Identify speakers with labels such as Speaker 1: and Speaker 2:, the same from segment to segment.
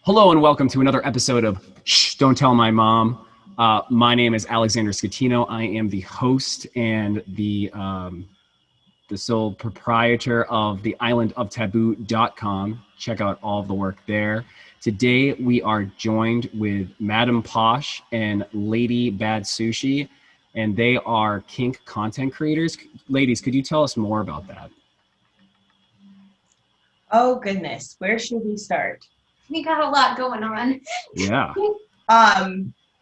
Speaker 1: Hello and welcome to another episode of Shh, Don't Tell My Mom. My name is Alexander Scatino. I am the host and the sole proprietor of the islandoftaboo.com. Check out all of the work there. Today we are joined with MadamePosh and LadyBadsushi, and they are kink content creators. Ladies, could you tell us more about that?
Speaker 2: Oh goodness, where should we start?
Speaker 3: We got a lot going on.
Speaker 1: Yeah.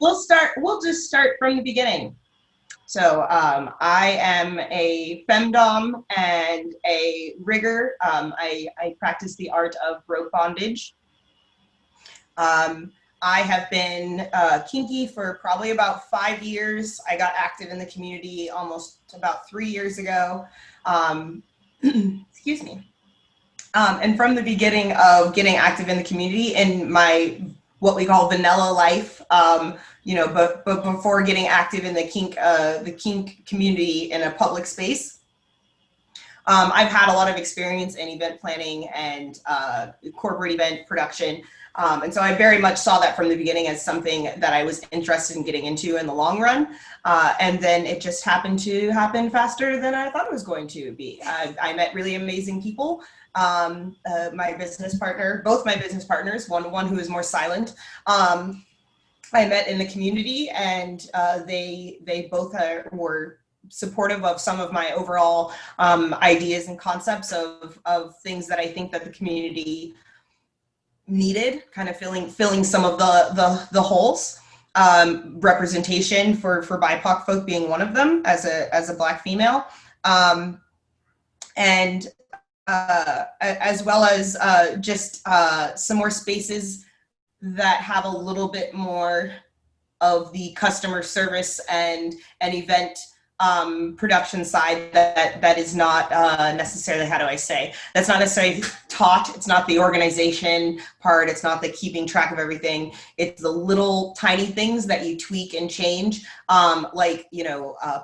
Speaker 2: We'll just start from the beginning. So I am a femdom and a rigger. I practice the art of rope bondage. I have been kinky for probably about 5 years. I got active in the community almost about 3 years ago. Excuse me. And from the beginning of getting active in the community in my what we call vanilla life, but before getting active in the kink community in a public space, I've had a lot of experience in event planning and corporate event production. And so I very much saw that from the beginning as something that I was interested in getting into in the long run. And then it just happened to happen faster than I thought it was going to be. I met really amazing people. My business partner, both my business partners, one who is more silent, I met in the community, and they both were supportive of some of my overall ideas and concepts of things that I think that the community needed, kind of filling some of the holes. Representation for BIPOC folk being one of them as a Black female, and as well as just some more spaces that have a little bit more of the customer service and an event production side that is not necessarily, how do I say, that's not necessarily taught. It's not the organization part. It's not the keeping track of everything. It's the little tiny things that you tweak and change, like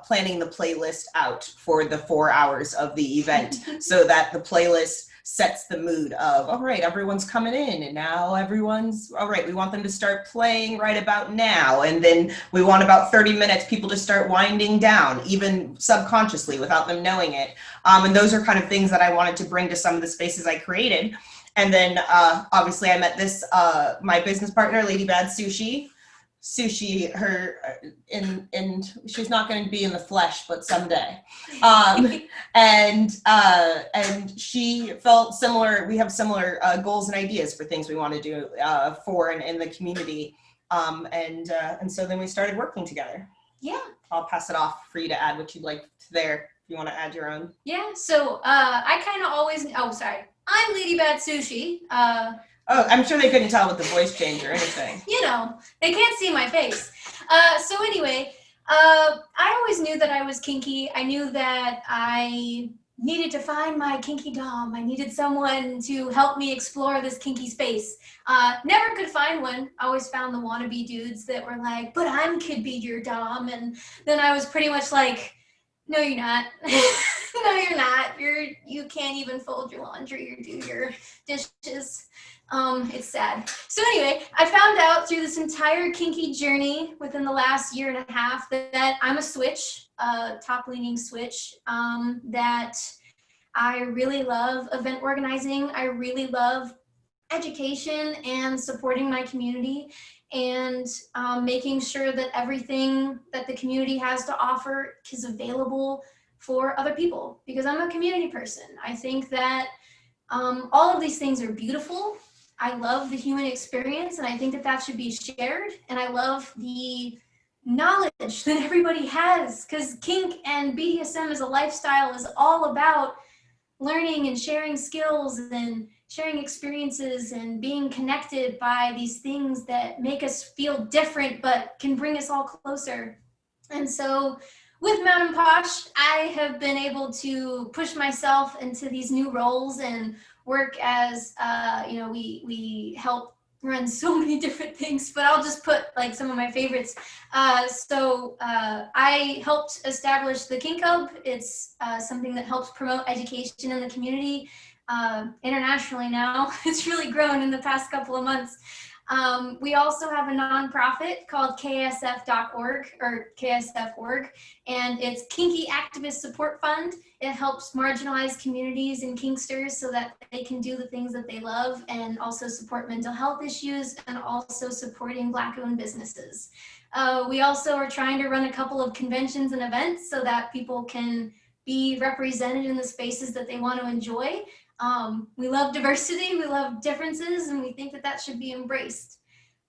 Speaker 2: planning the playlist out for the 4 hours of the event so that the playlist sets the mood of, all right, everyone's coming in, and now everyone's, all right, we want them to start playing right about now, and then we want about 30 minutes people to start winding down, even subconsciously without them knowing it. And those are kind of things that I wanted to bring to some of the spaces I created. And then obviously I met my business partner, LadyBadsushi. Sushi, and she's not going to be in the flesh, but someday. And she felt similar. We have similar goals and ideas for things we want to do for and in the community. And so then we started working together.
Speaker 3: Yeah.
Speaker 2: I'll pass it off for you to add what you'd like to there. If you want to add your own.
Speaker 3: Yeah. So I kind of always. Oh, sorry. I'm LadyBadsushi.
Speaker 2: Oh, I'm sure they couldn't tell with the voice change or anything.
Speaker 3: They can't see my face. So anyway, I always knew that I was kinky. I knew that I needed to find my kinky dom. I needed someone to help me explore this kinky space. Never could find one. I always found the wannabe dudes that were like, but could be your dom. And then I was pretty much like, no, you're not. No, you're not. You can't even fold your laundry or do your dishes. It's sad. So anyway, I found out through this entire kinky journey within the last year and a half that I'm a switch, top-leaning switch, that I really love event organizing. I really love education and supporting my community, and making sure that everything that the community has to offer is available for other people, because I'm a community person. I think that all of these things are beautiful. I love the human experience, and I think that should be shared. And I love the knowledge that everybody has, because kink and BDSM as a lifestyle is all about learning and sharing skills and sharing experiences and being connected by these things that make us feel different but can bring us all closer. And so with MadamePosh, I have been able to push myself into these new roles and work as, we help run so many different things, but I'll just put like some of my favorites. I helped establish the Kink Hub. It's something that helps promote education in the community. internationally now. It's really grown in the past couple of months. We also have a nonprofit called KSF.org or KSF.org, and it's Kinky Activist Support Fund. It helps marginalized communities and kinksters so that they can do the things that they love and also support mental health issues and also supporting Black-owned businesses. We also are trying to run a couple of conventions and events so that people can be represented in the spaces that they want to enjoy. We love diversity, we love differences, and we think that that should be embraced.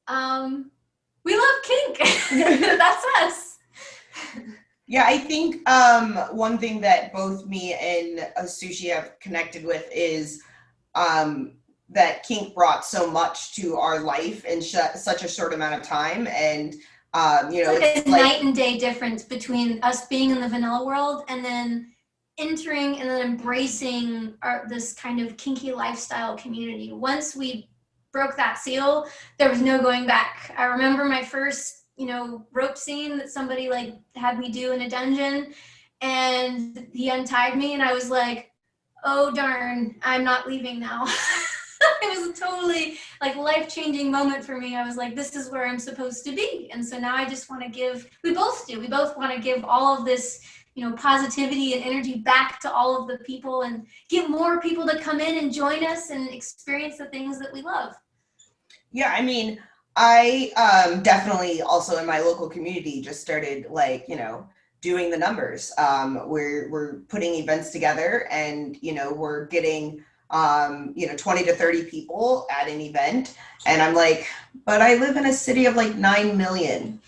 Speaker 3: We love kink. That's us.
Speaker 2: Yeah, I think one thing that both me and Sushi have connected with is that kink brought so much to our life in such a short amount of time. And, you know,
Speaker 3: it's like a night and day difference between us being in the vanilla world and then entering and then embracing this kind of kinky lifestyle community. Once we broke that seal, there was no going back. I remember my first, rope scene that somebody like had me do in a dungeon, and he untied me and I was like, oh darn, I'm not leaving now. It was a totally like life-changing moment for me. I was like, this is where I'm supposed to be. And so now I just want to give, we both want to give all of this positivity and energy back to all of the people and get more people to come in and join us and experience the things that we love.
Speaker 2: Yeah, I mean, I definitely also in my local community just started doing the numbers. We're putting events together and, we're getting 20 to 30 people at an event. And I'm like, but I live in a city of like 9 million.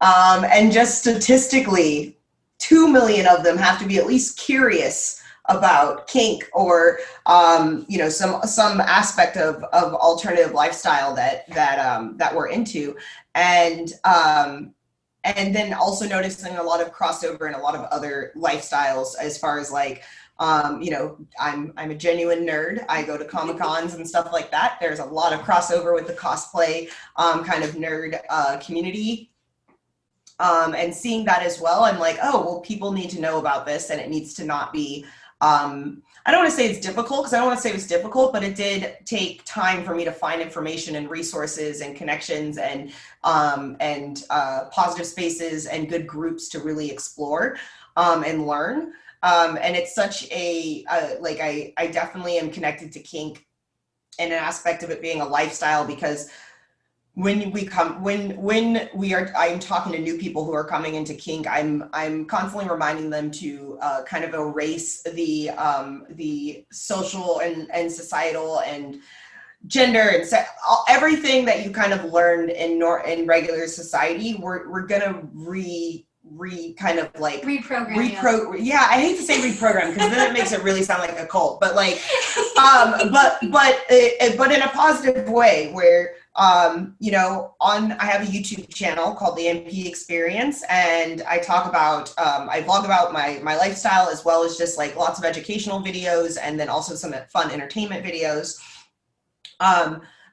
Speaker 2: And just statistically, 2 million of them have to be at least curious about kink or some aspect of alternative lifestyle that we're into, and then also noticing a lot of crossover and a lot of other lifestyles as far as like I'm a genuine nerd. I go to Comic-Cons and stuff like that. There's a lot of crossover with the cosplay kind of nerd community. And seeing that as well, I'm like, oh, well, people need to know about this, and it needs to not be, I don't want to say it's difficult, because I don't want to say it was difficult, but it did take time for me to find information and resources and connections and positive spaces and good groups to really explore and learn. And it's such a, I definitely am connected to kink and an aspect of it being a lifestyle, because I'm talking to new people who are coming into kink, I'm constantly reminding them to kind of erase the social and societal and gender and everything that you kind of learned in regular society. We're gonna reprogram. Yeah, I hate to say reprogram because then it makes it really sound like a cult. But like, but in a positive way where. I have a YouTube channel called the MP Experience, and I talk about, I vlog about my lifestyle, as well as just like lots of educational videos, and then also some fun entertainment videos.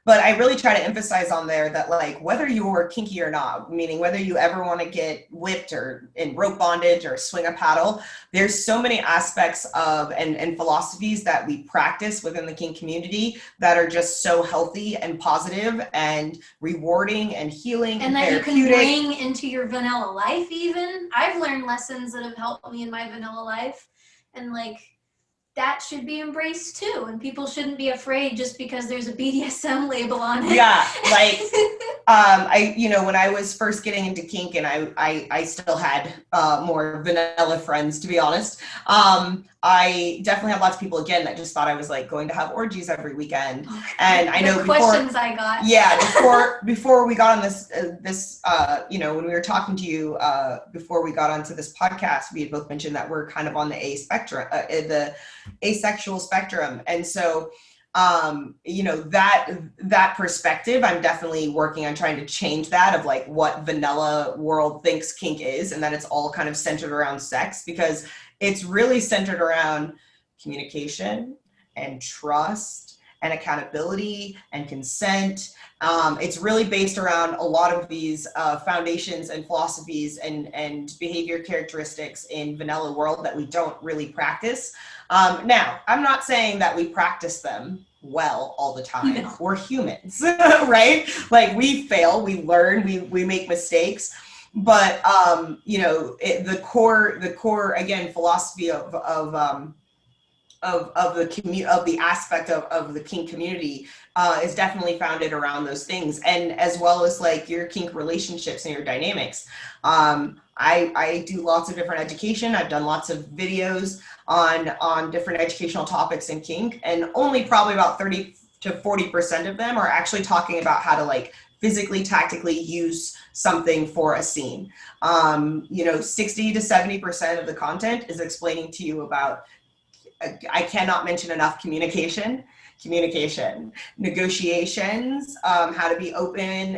Speaker 2: But I really try to emphasize on there that like, whether you're kinky or not, meaning whether you ever want to get whipped or in rope bondage or swing a paddle, there's so many aspects of and philosophies that we practice within the kink community that are just so healthy and positive and rewarding and healing and
Speaker 3: that you can bring into your vanilla life. Even I've learned lessons that have helped me in my vanilla life, and like, that should be embraced too, and people shouldn't be afraid just because there's a BDSM label on it. Yeah, like
Speaker 2: when I was first getting into kink, and I still had more vanilla friends, to be honest. I definitely had lots of people again that just thought I was like going to have orgies every weekend. And I know
Speaker 3: questions I got.
Speaker 2: Yeah, before we got on this when we were talking to you before we got onto this podcast, we had both mentioned that we're kind of on the the asexual spectrum, and so that perspective, I'm definitely working on trying to change that, of like what vanilla world thinks kink is, and that it's all kind of centered around sex, because it's really centered around communication and trust and accountability and consent. It's really based around a lot of these foundations and philosophies and behavior characteristics in vanilla world that we don't really practice. Now, I'm not saying that we practice them well all the time. No. We're humans, right? Like we fail, we learn, we make mistakes. But the core again philosophy of the aspect of the kink community is definitely founded around those things, and as well as like your kink relationships and your dynamics. I do lots of different education. I've done lots of videos on different educational topics in kink, and only probably about 30 to 40% of them are actually talking about how to like physically, tactically use something for a scene. 60 to 70% of the content is explaining to you about, I cannot mention enough, communication, negotiations, how to be open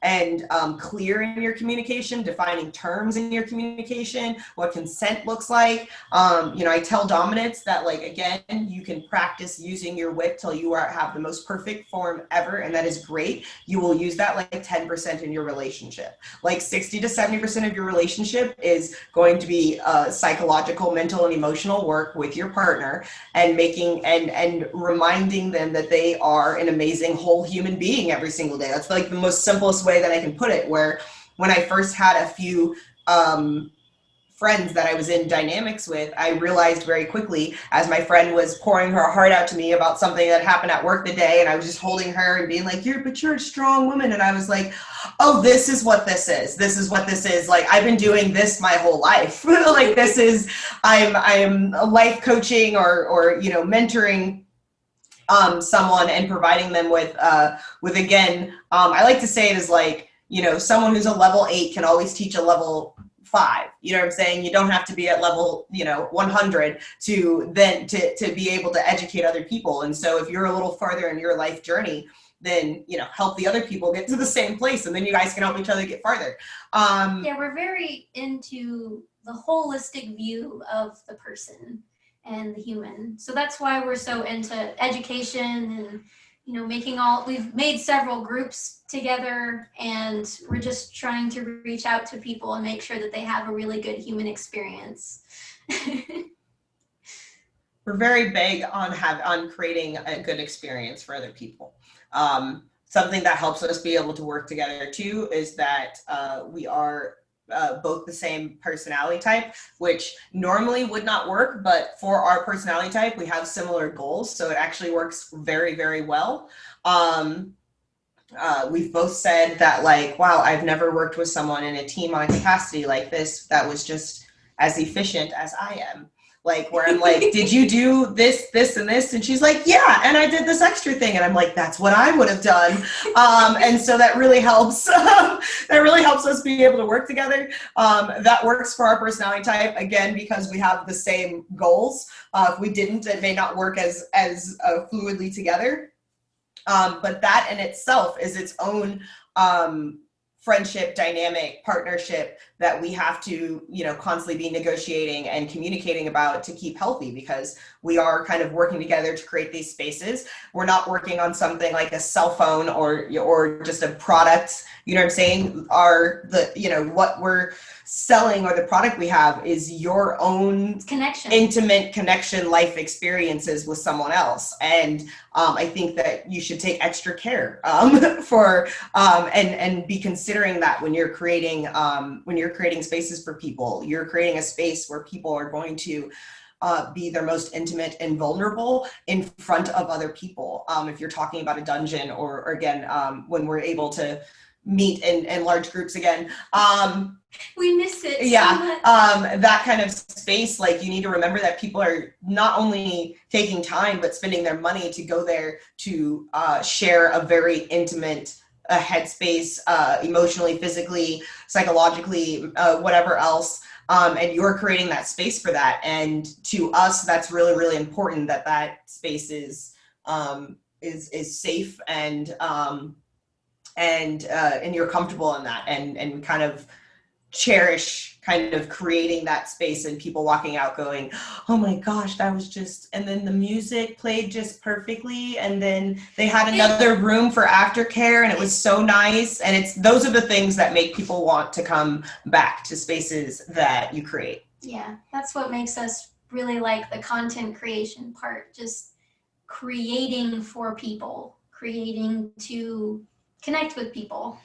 Speaker 2: and clear in your communication, defining terms in your communication, what consent looks like. I tell dominants that, like, again, you can practice using your whip till you have the most perfect form ever, and that is great. You will use that like 10% in your relationship. Like 60 to 70% of your relationship is going to be psychological, mental, and emotional work with your partner, and making and reminding them that they are an amazing whole human being every single day. That's like the most simplest way that I can put it, where when I first had a few friends that I was in dynamics with, I realized very quickly, as my friend was pouring her heart out to me about something that happened at work the day, and I was just holding her and being like, you're a strong woman. And I was like, oh, this is what this is. This is what this is. Like, I've been doing this my whole life. Like, this is, I'm life coaching or mentoring someone and providing them with again, I like to say it as like, someone who's a level 8 can always teach a level 5. You know what I'm saying? You don't have to be at level 100 to be able to educate other people. And so if you're a little farther in your life journey, then help the other people get to the same place, and then you guys can help each other get farther.
Speaker 3: Yeah, we're very into the holistic view of the person and the human. So that's why we're so into education and we've made several groups together, and we're just trying to reach out to people and make sure that they have a really good human experience.
Speaker 2: We're very big on creating a good experience for other people. Something that helps us be able to work together too is that we are both the same personality type, which normally would not work, but for our personality type, we have similar goals. So it actually works very, very well. We've both said that, like, wow, I've never worked with someone in a team on a capacity like this that was just as efficient as I am. Like, where I'm like, did you do this, this, and this? And she's like, yeah, and I did this extra thing. And I'm like, that's what I would have done. And so that really helps. That really helps us be able to work together. That works for our personality type, again, because we have the same goals. If we didn't, it may not work as fluidly together. But that in itself is its own friendship, dynamic, partnership that we have to, constantly be negotiating and communicating about to keep healthy, because we are kind of working together to create these spaces. We're not working on something like a cell phone or just a product. You know what I'm saying? What we're selling or the product we have is your own intimate connection, life experiences with someone else. And I think that you should take extra care for and be considering that when you're creating spaces for people. You're creating a space where people are going to be their most intimate and vulnerable in front of other people. If you're talking about a dungeon or again, when we're able to meet in large groups again.
Speaker 3: We miss it.
Speaker 2: Yeah.
Speaker 3: So much.
Speaker 2: That kind of space, like, you need to remember that people are not only taking time, but spending their money to go there to share a very intimate headspace, emotionally, physically, psychologically, whatever else. And you're creating that space for that. And to us, that's really, really important that space is safe and you're comfortable in that and kind of cherish kind of creating that space and people walking out going, oh my gosh, that was just, and then the music played just perfectly, and then they had another room for aftercare and it was so nice. And those are the things that make people want to come back to spaces that you create.
Speaker 3: Yeah, that's what makes us really like the content creation part, just creating for people, creating to connect with people.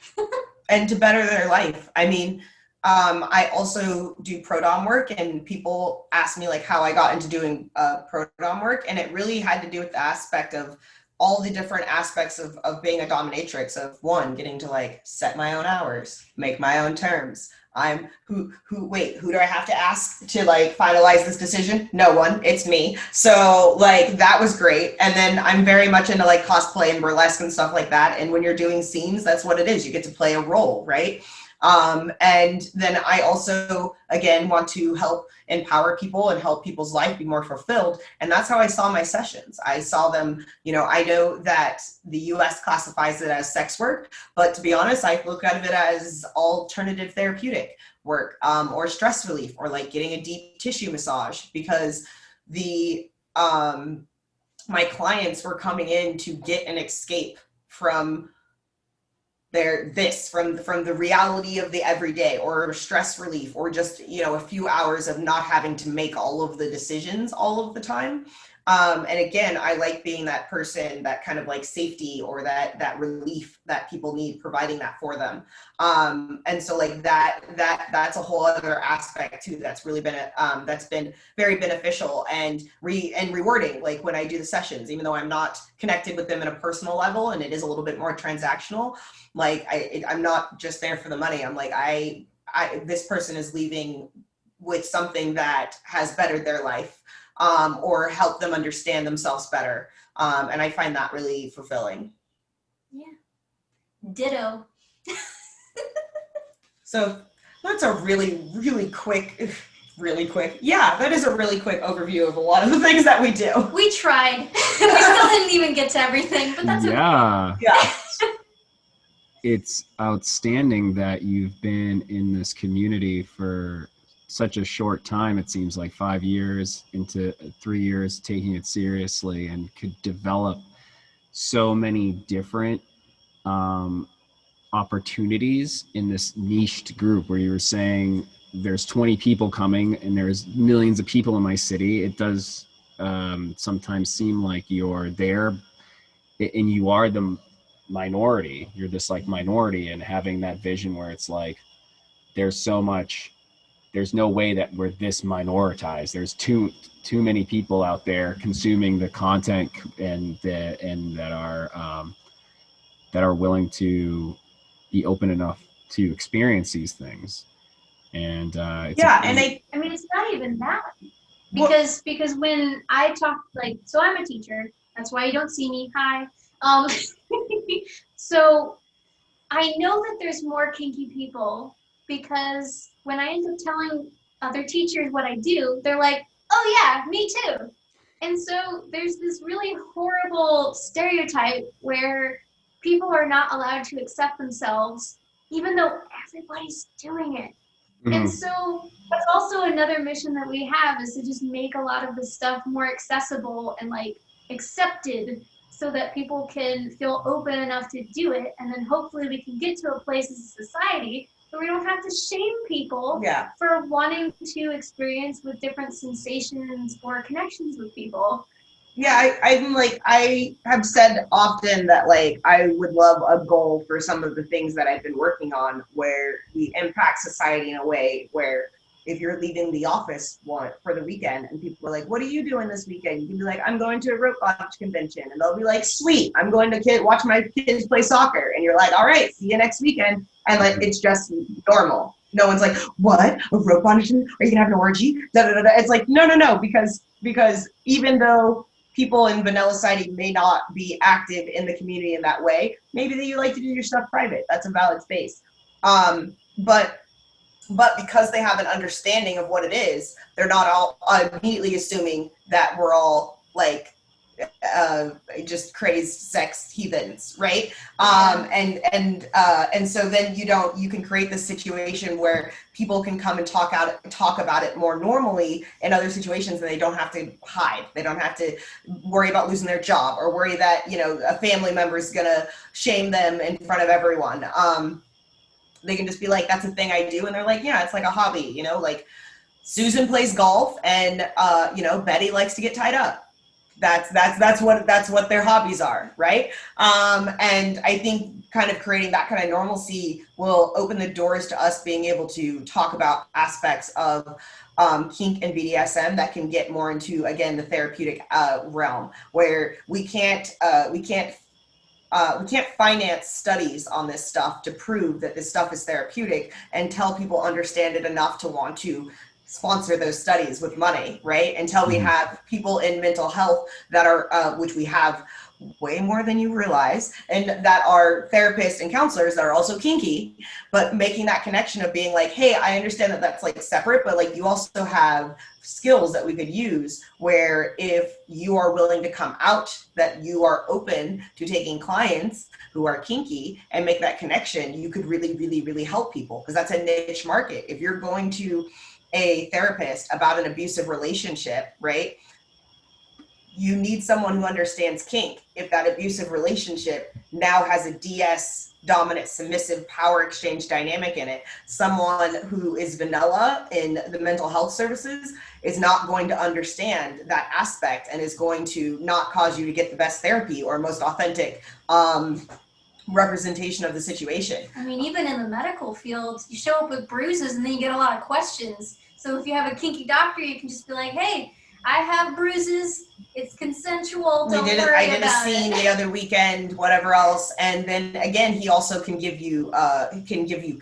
Speaker 2: And to better their life. I mean, I also do pro dom work, and people ask me like how I got into doing pro dom work, and it really had to do with the aspect of all the different aspects of being a dominatrix, of one, getting to like set my own hours, make my own terms. I'm who do I have to ask to like finalize this decision? No one, it's me. So like that was great. And then I'm very much into like cosplay and burlesque and stuff like that. And when you're doing scenes, that's what it is. You get to play a role, right? And then I also, again, want to help empower people and help people's life be more fulfilled. And that's how I saw my sessions. I saw them, you know, I know that the US classifies it as sex work, but to be honest, I look at it as alternative therapeutic work, or stress relief, or like getting a deep tissue massage, because the, my clients were coming in to get an escape from from the reality of the everyday, or stress relief, or just, you know, a few hours of not having to make all of the decisions all of the time. And again, I like being that person, that kind of like safety, or that relief that people need, providing that for them. And so like that's a whole other aspect too, that's really been that's been very beneficial and rewarding. Like when I do the sessions, even though I'm not connected with them at a personal level, and it is a little bit more transactional, like I'm not just there for the money. I'm like, this person is leaving with something that has bettered their life, or help them understand themselves better. And I find that really fulfilling.
Speaker 3: Yeah. Ditto.
Speaker 2: So that's a really quick, yeah, that is a really quick overview of a lot of the things that we do.
Speaker 3: We tried. We still didn't even get to everything, but that's okay.
Speaker 2: Yeah.
Speaker 1: It's outstanding that you've been in this community for such a short time. It seems like 5 years into 3 years taking it seriously, and could develop so many different opportunities in this niched group, where you were saying there's 20 people coming and there's millions of people in my city. It does sometimes seem like you're there and you are the minority. You're this like minority, and having that vision where it's like there's no way that we're this minoritized. There's too many people out there consuming the content and that are willing to be open enough to experience these things. And
Speaker 3: I mean, it's not even that, because when I talk, like, so I'm a teacher. That's why you don't see me. Hi. So I know that there's more kinky people, because when I end up telling other teachers what I do, they're like, oh yeah, me too. And so there's this really horrible stereotype where people are not allowed to accept themselves, even though everybody's doing it. Mm-hmm. And so that's also another mission that we have, is to just make a lot of this stuff more accessible and like accepted, so that people can feel open enough to do it. And then hopefully we can get to a place as a society where we don't have to shame people for wanting to experience with different sensations or connections with people.
Speaker 2: Yeah, I'm like, I have said often that like I would love a goal for some of the things that I've been working on, where we impact society in a way where if you're leaving the office for the weekend and people are like, what are you doing this weekend? You can be like, I'm going to a rope bondage convention. And they'll be like, sweet, I'm going to watch my kids play soccer. And you're like, all right, see you next weekend. And like, it's just normal. No one's like, what? A rope bondage? Are you gonna have an orgy? Da, da, da, da. It's like, no, because even though people in vanilla society may not be active in the community in that way, maybe that you like to do your stuff private. That's a valid space. But because they have an understanding of what it is, they're not all immediately assuming that we're all like just crazed sex heathens, right? And so then you can create this situation where people can come and talk about it more normally in other situations, and they don't have to hide. They don't have to worry about losing their job, or worry that, you know, a family member is gonna shame them in front of everyone. They can just be like, that's a thing I do. And they're like, yeah, it's like a hobby, you know, like, Susan plays golf, and you know, Betty likes to get tied up. That's what their hobbies are, right? And I think kind of creating that kind of normalcy will open the doors to us being able to talk about aspects of kink and BDSM that can get more into, again, the therapeutic realm, where we can't finance studies on this stuff to prove that this stuff is therapeutic until people understand it enough to want to sponsor those studies with money, right? Until we have people in mental health that are, which we have way more than you realize, and that are therapists and counselors that are also kinky, but making that connection of being like, hey, I understand that that's like separate, but like you also have skills that we could use where if you are willing to come out, that you are open to taking clients who are kinky and make that connection, you could really, really, really help people, because that's a niche market. If you're going to a therapist about an abusive relationship, right? You need someone who understands kink. If that abusive relationship now has a DS, dominant, submissive power exchange dynamic in it, someone who is vanilla in the mental health services is not going to understand that aspect and is going to not cause you to get the best therapy or most authentic representation of the situation.
Speaker 3: I mean, even in the medical field, you show up with bruises and then you get a lot of questions. So if you have a kinky doctor, you can just be like, hey, I have bruises. It's consensual. Don't worry about it.
Speaker 2: I did a scene the other weekend, whatever else. And then again, he also can give you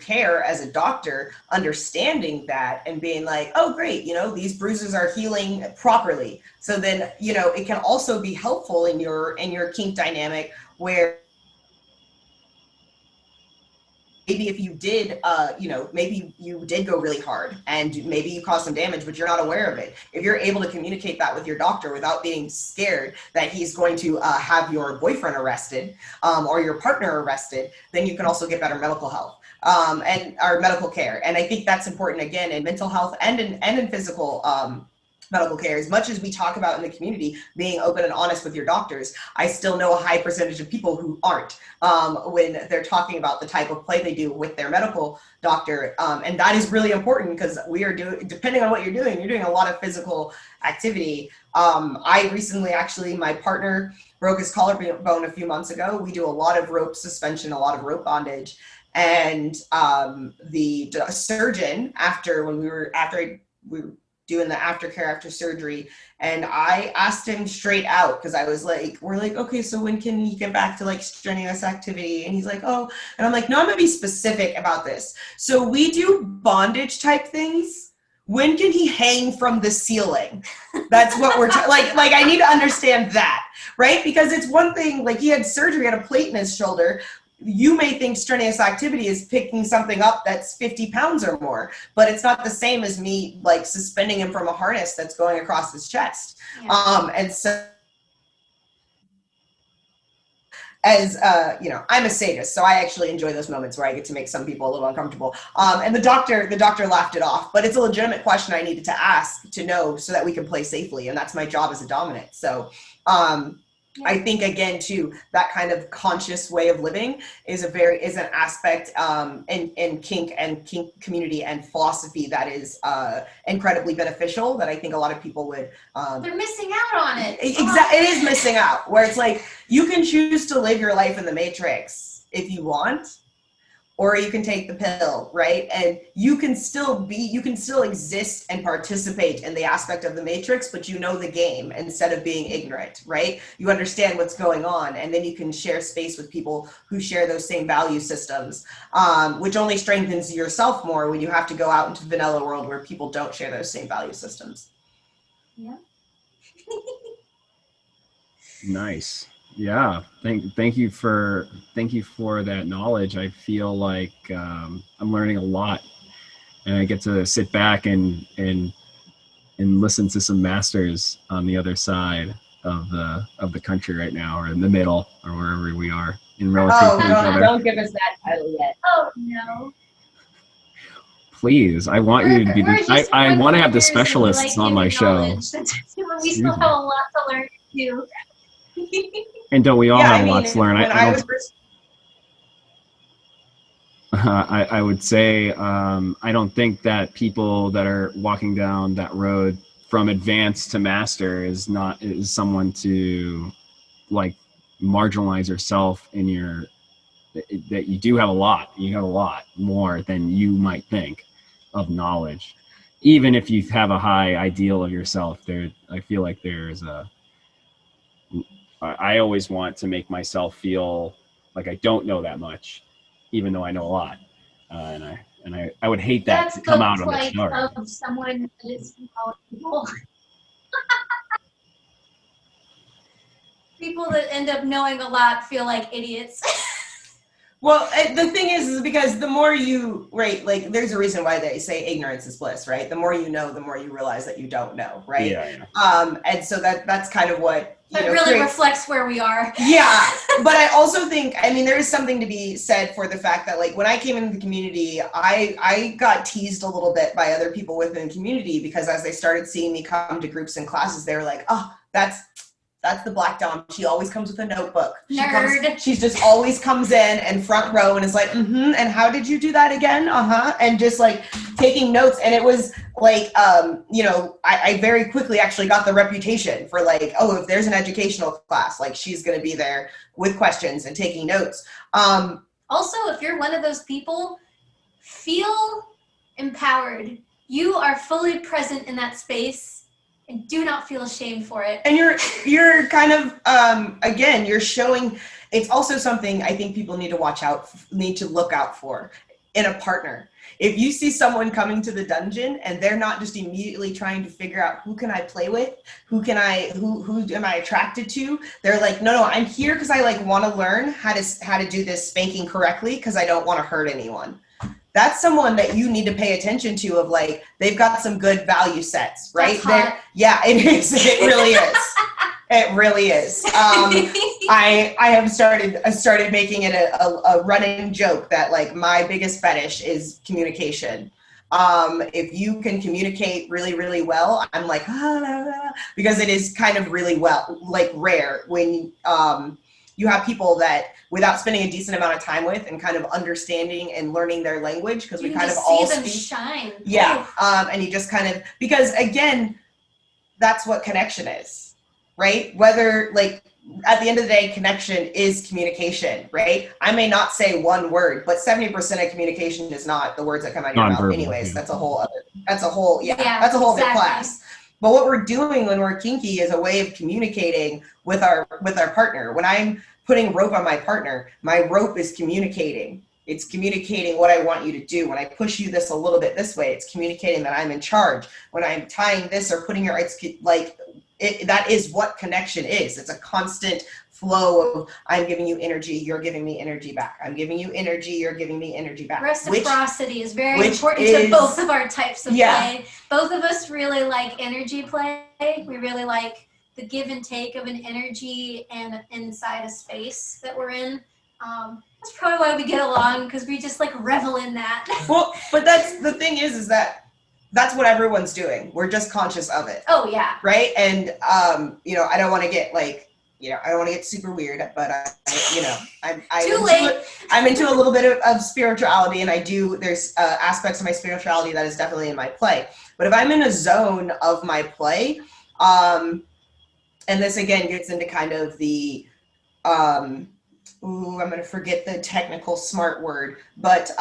Speaker 2: care as a doctor, understanding that and being like, oh, great, you know, these bruises are healing properly. So then, you know, it can also be helpful in your kink dynamic where maybe if you did, you know, maybe you did go really hard and maybe you caused some damage, but you're not aware of it. If you're able to communicate that with your doctor without being scared that he's going to have your boyfriend arrested or your partner arrested, then you can also get better medical health and our medical care. And I think that's important, again, in mental health and in physical medical care. As much as we talk about in the community being open and honest with your doctors, I still know a high percentage of people who aren't when they're talking about the type of play they do with their medical doctor. And that is really important because we are doing, depending on what you're doing a lot of physical activity. I recently, actually, my partner broke his collarbone a few months ago. We do a lot of rope suspension, a lot of rope bondage. And the surgeon, after we were doing the aftercare after surgery, and I asked him straight out, because I was like, we're like, okay, so when can you get back to like strenuous activity? And he's like, oh, and I'm like, no, I'm gonna be specific about this. So we do bondage type things. When can he hang from the ceiling? That's what we're like I need to understand that, right? Because it's one thing, like he had surgery, had a plate in his shoulder. You may think strenuous activity is picking something up that's 50 pounds or more, but it's not the same as me like suspending him from a harness that's going across his chest. Yeah. And so, as you know, I'm a sadist, so I actually enjoy those moments where I get to make some people a little uncomfortable. And the doctor laughed it off, but it's a legitimate question I needed to ask to know so that we can play safely, and that's my job as a dominant. So. I think, again, too, that kind of conscious way of living is an aspect in kink and kink community and philosophy that is incredibly beneficial, that I think a lot of people would.
Speaker 3: They're missing out on it.
Speaker 2: Exactly, it is missing out, where it's like you can choose to live your life in the Matrix if you want, or you can take the pill, right? And you can still exist and participate in the aspect of the Matrix, but you know the game instead of being ignorant, right? You understand what's going on, and then you can share space with people who share those same value systems, which only strengthens yourself more when you have to go out into the vanilla world where people don't share those same value systems.
Speaker 3: Yeah.
Speaker 1: Nice. Yeah, thank you for that knowledge. I feel like I'm learning a lot, and I get to sit back and listen to some masters on the other side of the country right now, or in the middle, or wherever we are in relative to each other.
Speaker 2: Don't give us that title yet.
Speaker 3: Oh no.
Speaker 1: Please, I want you to be. I want to have the specialists on my show.
Speaker 3: We still have a lot to learn too.
Speaker 1: And don't we all have a lot to learn? I would say I don't think that people that are walking down that road from advanced to master is someone to like marginalize yourself in your that you do have a lot. You have a lot more than you might think of knowledge. Even if you have a high ideal of yourself, I feel like I always want to make myself feel like I don't know that much, even though I know a lot. I would hate that
Speaker 3: That's
Speaker 1: to come
Speaker 3: the
Speaker 1: out on the
Speaker 3: plight
Speaker 1: start.
Speaker 3: of someone that is knowledgeable. People that end up knowing a lot feel like idiots.
Speaker 2: Well, the thing is because the more you, right, like there's a reason why they say ignorance is bliss, right? The more you know, the more you realize that you don't know, right?
Speaker 1: Yeah.
Speaker 2: And so that's kind of what,
Speaker 3: It really reflects where we are.
Speaker 2: Yeah, but I also think, I mean, there is something to be said for the fact that, like, when I came into the community, I got teased a little bit by other people within the community because as they started seeing me come to groups and classes, they were like, oh, that's the Black Dom. She always comes with a notebook. She just always comes in and front row and is like, and how did you do that again? And just like taking notes. And it was like, I very quickly actually got the reputation for like, oh, if there's an educational class, like she's going to be there with questions and taking notes.
Speaker 3: Also, if you're one of those people, feel empowered. You are fully present in that space. And do not feel ashamed for it.
Speaker 2: And you're kind of, again, you're showing, it's also something I think people need to look out for in a partner. If you see someone coming to the dungeon and they're not just immediately trying to figure out who can I play with, who am I attracted to? They're like, no, I'm here because I like want to learn how to do this spanking correctly because I don't want to hurt anyone. That's someone that you need to pay attention to of like, they've got some good value sets, right? Yeah, it is. It really is. It really is. I have started making it a running joke that like my biggest fetish is communication. If you can communicate really, really well, I'm like, because it is kind of really rare when you have people that without spending a decent amount of time with and kind of understanding and learning their language, because we kind of all
Speaker 3: see them
Speaker 2: speak.
Speaker 3: Shine.
Speaker 2: Yeah. And you just kind of, because again, that's what connection is, right? Whether like at the end of the day, connection is communication, right? I may not say one word, but 70% of communication is not the words that come out of your mouth anyways. Yeah. That's a whole big class. But what we're doing when we're kinky is a way of communicating with our partner. When I'm putting rope on my partner, my rope is communicating. It's communicating what I want you to do. When I push you this a little bit this way, it's communicating that I'm in charge. When I'm tying this or putting that is what connection is. It's a constant flow of I'm giving you energy, you're giving me energy back. I'm giving you energy, you're giving me energy back.
Speaker 3: Reciprocity is very important to both of our types of play. Both of us really like energy play. We really like the give and take of an energy and inside a space that we're in. That's probably why we get along, because we just like revel in that. Well,
Speaker 2: but that's the thing is that that's what everyone's doing. We're just conscious of it.
Speaker 3: Oh yeah.
Speaker 2: Right. And I don't want to get I don't want to get super weird, but I'm into a little bit of spirituality, and there's aspects of my spirituality that is definitely in my play. But if I'm in a zone of my play, and this again gets into kind of the, I'm going to forget the technical smart word, but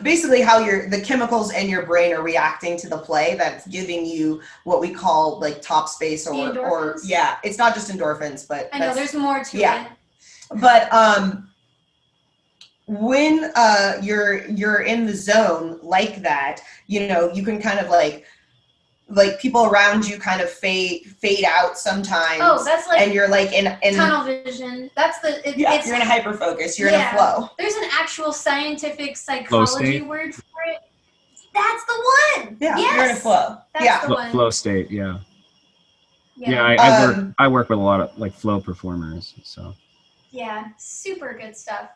Speaker 2: basically how the chemicals in your brain are reacting to the play that's giving you what we call like top space or it's not just endorphins, but
Speaker 3: I know there's more to it.
Speaker 2: But when you're in the zone like that, you can kind of like people around you kind of fade out sometimes.
Speaker 3: Oh, that's like,
Speaker 2: and you're like in
Speaker 3: tunnel vision. That's
Speaker 2: you're in a hyper focus. You're in a flow.
Speaker 3: There's an actual scientific psychology word for it. That's the one.
Speaker 2: Yeah, yes. You're in a flow.
Speaker 3: That's the one.
Speaker 1: Flow state. Yeah. I work with a lot of like flow performers. So.
Speaker 3: Yeah, super good stuff.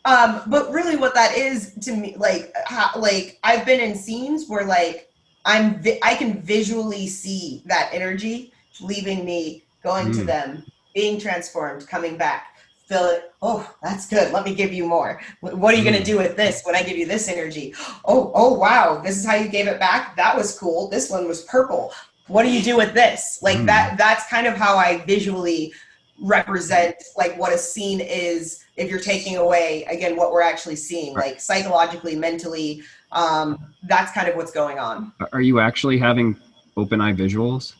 Speaker 2: But really what that is to me, I've been in scenes where like I can visually see that energy leaving me, going to them, being transformed, coming back, feel it. Oh, that's good. Let me give you more. What are you going to do with this when I give you this energy? Oh, wow. This is how you gave it back. That was cool. This one was purple. What do you do with this? Like that's kind of how I visually represent like what a scene is if you're taking away, again, what we're actually seeing, like psychologically, mentally. That's kind of what's going on.
Speaker 1: Are you actually having open eye visuals?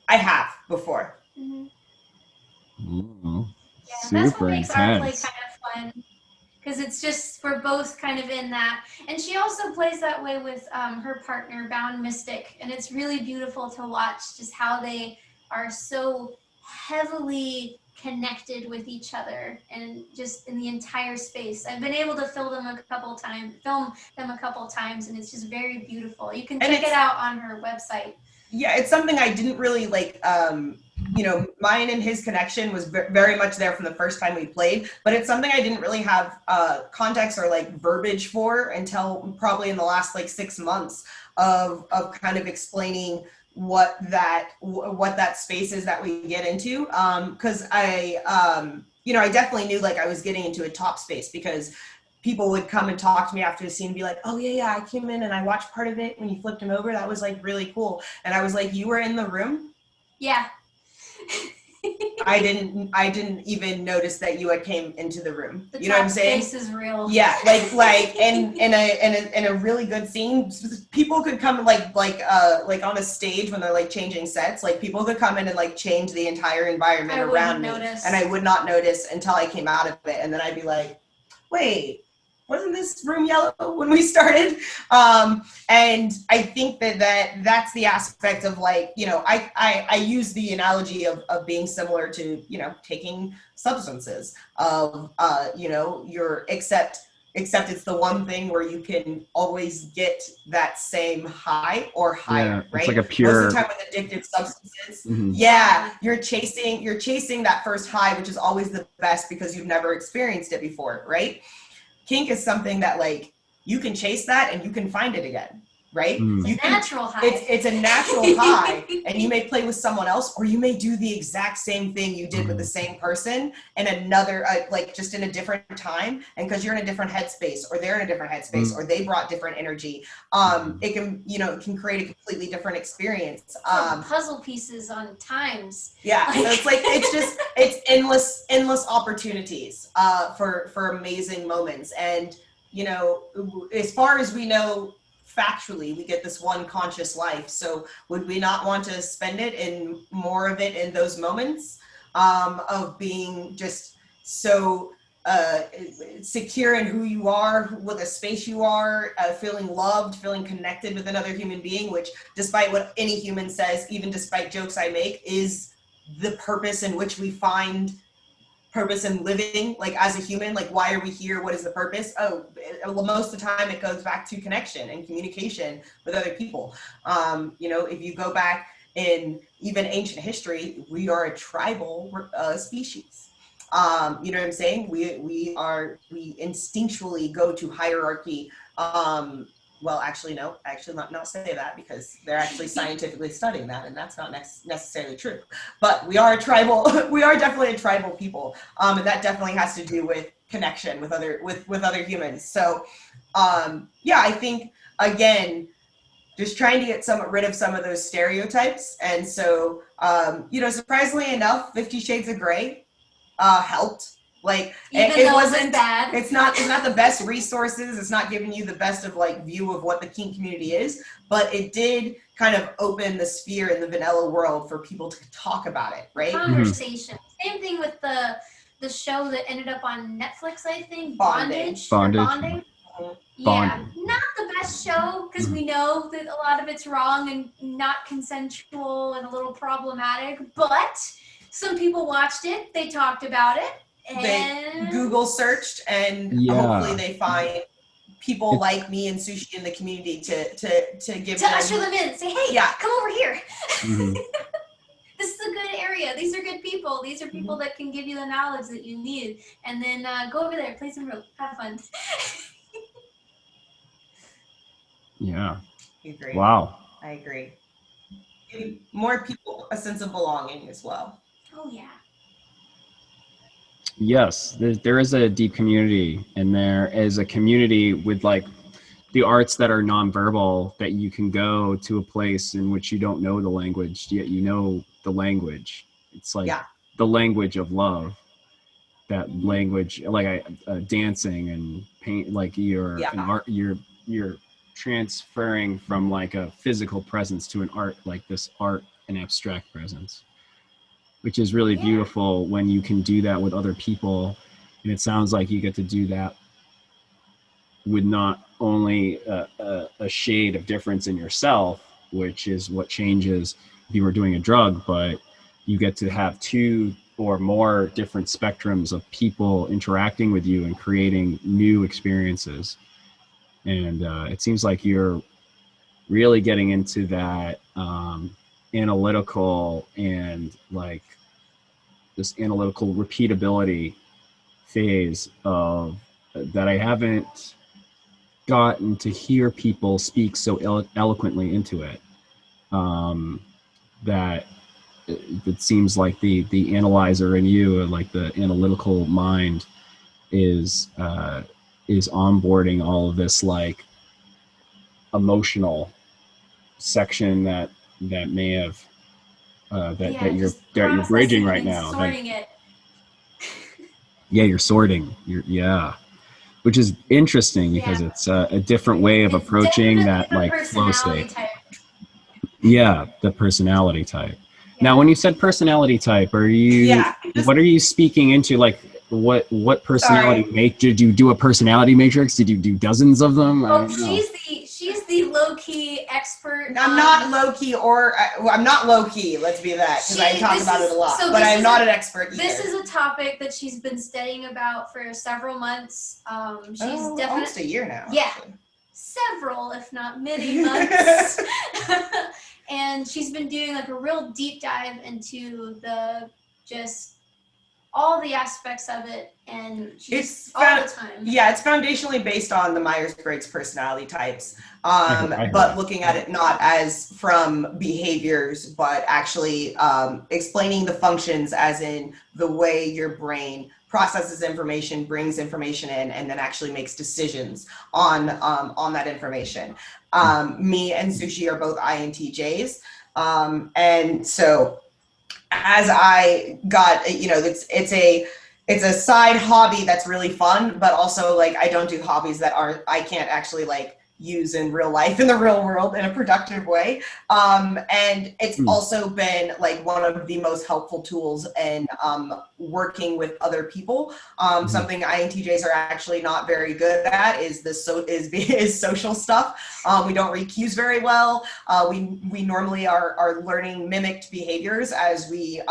Speaker 2: I have before.
Speaker 1: Ooh,
Speaker 3: Yeah,
Speaker 1: super
Speaker 3: that's what makes our play
Speaker 1: intense.
Speaker 3: kind of fun. Because it's just, we're both kind of in that. And she also plays that way with her partner, Bound Mystic. And it's really beautiful to watch just how they are so heavily connected with each other and just in the entire space. I've been able to film them a couple times, and it's just very beautiful. You can check it out on her website.
Speaker 2: Yeah, it's something I didn't really like. You know, mine and his connection was very much there from the first time we played, but it's something I didn't really have context or like verbiage for until probably in the last like 6 months of kind of explaining what that space is that we get into. Because you know, I definitely knew like I was getting into a top space because people would come and talk to me after the scene and be like, oh yeah, I came in and I watched part of it when you flipped him over. That was like really cool. And I was like, you were in the room?
Speaker 3: Yeah.
Speaker 2: I didn't even notice that you had came into the room.
Speaker 3: The
Speaker 2: you know what I'm saying?
Speaker 3: Space is real.
Speaker 2: Yeah, like in a really good scene, people could come like on a stage when they're like changing sets, like people could come in and like change the entire environment around me, and I would not notice until I came out of it, and then I'd be like, wait, wasn't this room yellow when we started? And I think that's the aspect of like, you know, I use the analogy of being similar to, you know, taking substances of, you know, except it's the one thing where you can always get that same high or higher, right?
Speaker 1: It's like a pure.
Speaker 2: Most of the time with addictive substances, yeah, you're chasing that first high, which is always the best because you've never experienced it before, right? Kink is something that like you can chase that and you can find it again, right?
Speaker 3: It's a natural high.
Speaker 2: It's a natural high, and you may play with someone else, or you may do the exact same thing you did with the same person in another, like just in a different time, and because you're in a different headspace, or they're in a different headspace, or they brought different energy. It can, you know, it can create a completely different experience.
Speaker 3: Puzzle pieces on times.
Speaker 2: Yeah, so it's like it's endless opportunities for amazing moments, and you know, as far as we know. Factually, we get this one conscious life, so would we not want to spend it in more of it in those moments of being just so secure in who you are, what the space you are, feeling loved, feeling connected with another human being, which despite what any human says, even despite jokes I make, is the purpose in which we find purpose in living, like as a human, like why are we here, what is the purpose? Most of the time it goes back to connection and communication with other people. You know, if you go back in even ancient history, we are a tribal species. You know what I'm saying? We instinctually go to hierarchy. Well, actually, no, not say that, because they're actually scientifically studying that, and that's not necessarily true. But we are a tribal, we are definitely a tribal people, and that definitely has to do with connection with other humans. So, yeah, I think again, just trying to get rid of some of those stereotypes, and so you know, surprisingly enough, 50 Shades of Grey helped. Like it wasn't bad. It's not the best resources. It's not giving you the best of like view of what the kink community is, but it did kind of open the sphere in the vanilla world for people to talk about it, right?
Speaker 3: Conversation. Same thing with the show that ended up on Netflix, I think.
Speaker 1: Bondage.
Speaker 3: Yeah, not the best show, because we know that a lot of it's wrong and not consensual and a little problematic, but some people watched it, they talked about it, and
Speaker 2: they Google searched, and hopefully they find people like me and Sushi in the community to give
Speaker 3: to usher them in, say, hey, come over here. This is a good area. These are good people. These are people that can give you the knowledge that you need. And then go over there, play some rope, have fun.
Speaker 2: I agree.
Speaker 1: Wow.
Speaker 2: I agree. Give more people a sense of belonging as well.
Speaker 3: Oh, yeah.
Speaker 1: Yes, there is a deep community, and there is a community with like the arts that are nonverbal, that you can go to a place in which you don't know the language, yet you know the language. It's like
Speaker 2: Yeah.
Speaker 1: the language of love. That language, like dancing and paint, like you're
Speaker 2: Yeah.
Speaker 1: an art, you're transferring from like a physical presence to an art, like this art and abstract presence, which is really
Speaker 3: Yeah.
Speaker 1: beautiful when you can do that with other people. And it sounds like you get to do that with not only a shade of difference in yourself, which is what changes if you were doing a drug, but you get to have two or more different spectrums of people interacting with you and creating new experiences. And it seems like you're really getting into that analytical and like this analytical repeatability phase of that I haven't gotten to hear people speak so eloquently into it. That it seems like the analyzer in you, like the analytical mind, is onboarding all of this like emotional section that may have that you're bridging right now.
Speaker 3: Sorting it.
Speaker 1: Yeah, you're sorting. Which is interesting because it's a different way of approaching that like flow state.
Speaker 3: Type.
Speaker 1: Yeah, the personality type. Yeah. Now, when you said personality type, are you?
Speaker 2: Yeah.
Speaker 1: What are you speaking into? Like, what personality did you do a personality matrix? Did you do dozens of them?
Speaker 3: Oh, she's the low key expert.
Speaker 2: I'm not low key, or I'm not low key. Let's be that, because I talk about it a lot. But I'm not an expert either.
Speaker 3: This is a topic that she's been studying about for several months. She's definitely
Speaker 2: almost a year now.
Speaker 3: Yeah, actually. Several, if not many months. And she's been doing like a real deep dive into just all the aspects of it, and she's all the time.
Speaker 2: Yeah, it's foundationally based on the Myers-Briggs personality types, but looking at it not as from behaviors, but actually explaining the functions, as in the way your brain processes information, brings information in, and then actually makes decisions on that information. Me and Sushi are both INTJs, and so as I got, it's a side hobby that's really fun, but also like I don't do hobbies that I can't actually like use in real life, in the real world, in a productive way. And it's also been like one of the most helpful tools in working with other people. Something INTJs are actually not very good at is social stuff. We don't read cues very well. We normally are learning mimicked behaviors as we